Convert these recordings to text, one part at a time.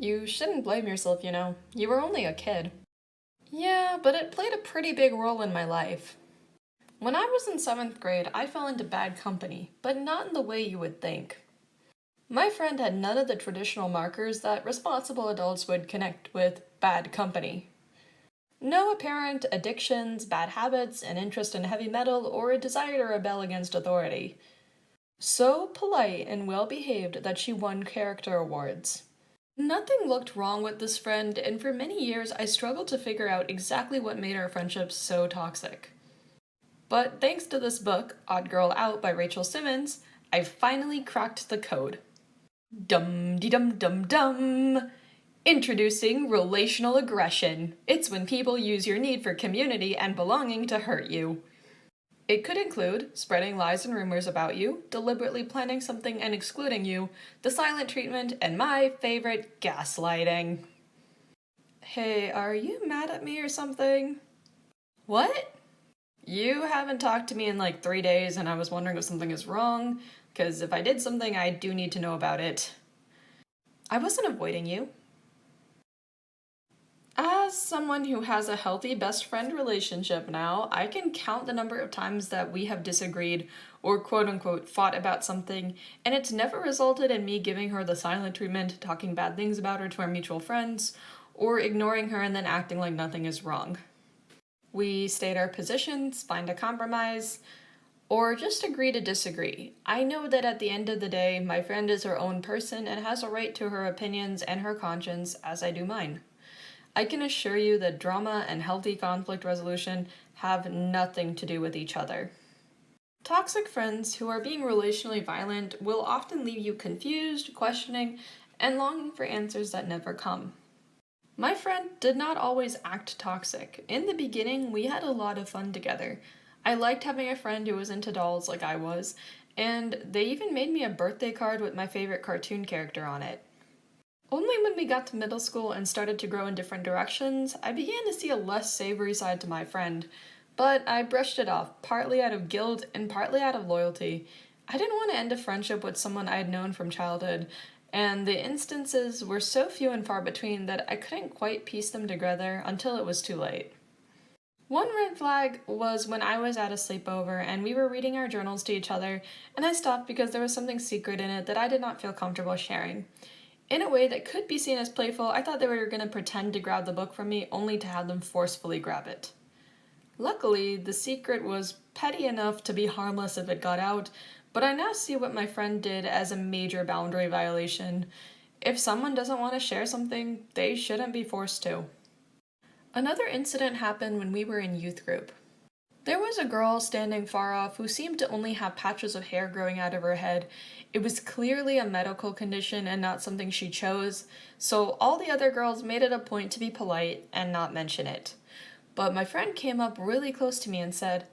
You shouldn't blame yourself, you know. You were only a kid. Yeah, but it played a pretty big role in my life. When I was in 7th grade, I fell into bad company, but not in the way you would think. My friend had none of the traditional markers that responsible adults would connect with bad company. No apparent addictions, bad habits, an interest in heavy metal, or a desire to rebel against authority. So polite and well behaved that she won character awards. Nothing looked wrong with this friend, and for many years I struggled to figure out exactly what made our friendship so toxic. But thanks to this book, Odd Girl Out by Rachel Simmons, I finally cracked the code. Dum de dum dum dum! Introducing relational aggression. It's when people use your need for community and belonging to hurt you. It could include spreading lies and rumors about you, deliberately planning something and excluding you, the silent treatment, and my favorite, gaslighting. Hey, are you mad at me or something? What? You haven't talked to me in like 3 days and I was wondering if something is wrong, because if I did something, I do need to know about it. I wasn't avoiding you. As someone who has a healthy best friend relationship now, I can count the number of times that we have disagreed or quote unquote fought about something, and it's never resulted in me giving her the silent treatment, talking bad things about her to our mutual friends, or ignoring her and then acting like nothing is wrong. We state our positions, find a compromise, or just agree to disagree. I know that at the end of the day, my friend is her own person and has a right to her opinions and her conscience, as I do mine. I can assure you that drama and healthy conflict resolution have nothing to do with each other. Toxic friends who are being relationally violent will often leave you confused, questioning, and longing for answers that never come. My friend did not always act toxic. In the beginning, we had a lot of fun together. I liked having a friend who was into dolls like I was, and they even made me a birthday card with my favorite cartoon character on it. Only when we got to middle school and started to grow in different directions, I began to see a less savory side to my friend, but I brushed it off, partly out of guilt and partly out of loyalty. I didn't want to end a friendship with someone I had known from childhood, and the instances were so few and far between that I couldn't quite piece them together until it was too late. One red flag was when I was at a sleepover and we were reading our journals to each other, and I stopped because there was something secret in it that I did not feel comfortable sharing. In a way that could be seen as playful, I thought they were going to pretend to grab the book from me only to have them forcefully grab it. Luckily, the secret was petty enough to be harmless if it got out, but I now see what my friend did as a major boundary violation. If someone doesn't want to share something, they shouldn't be forced to. Another incident happened when we were in youth group. There was a girl standing far off who seemed to only have patches of hair growing out of her head. It was clearly a medical condition and not something she chose, so all the other girls made it a point to be polite and not mention it. But my friend came up really close to me and said,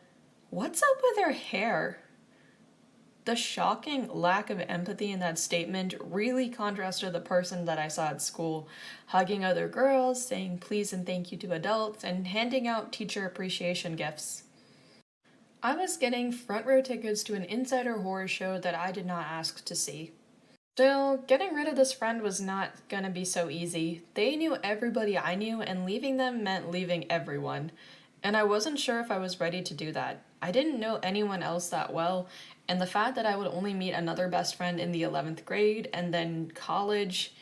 "What's up with her hair?" The shocking lack of empathy in that statement really contrasted the person that I saw at school, hugging other girls, saying please and thank you to adults, and handing out teacher appreciation gifts. I was getting front row tickets to an insider horror show that I did not ask to see. Still, getting rid of this friend was not gonna be so easy. They knew everybody I knew, and leaving them meant leaving everyone. And I wasn't sure if I was ready to do that. I didn't know anyone else that well, and the fact that I would only meet another best friend in the 11th grade and then college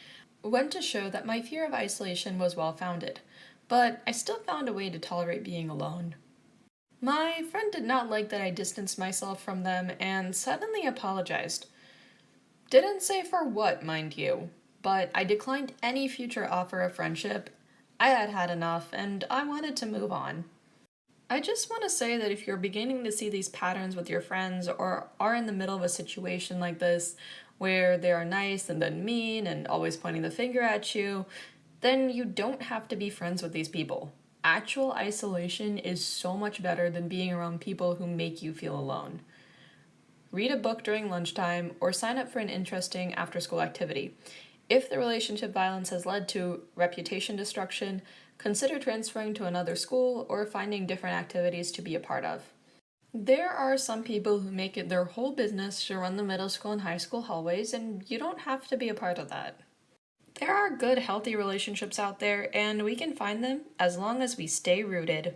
went to show that my fear of isolation was well founded. But I still found a way to tolerate being alone. My friend did not like that I distanced myself from them and suddenly apologized. Didn't say for what, mind you, but I declined any future offer of friendship. I had had enough and I wanted to move on. I just want to say that if you're beginning to see these patterns with your friends or are in the middle of a situation like this where they are nice and then mean and always pointing the finger at you, then you don't have to be friends with these people. Actual isolation is so much better than being around people who make you feel alone. Read a book during lunchtime or sign up for an interesting after-school activity. If the relationship violence has led to reputation destruction, consider transferring to another school or finding different activities to be a part of. There are some people who make it their whole business to run the middle school and high school hallways, and you don't have to be a part of that. There are good, healthy relationships out there, and we can find them as long as we stay rooted.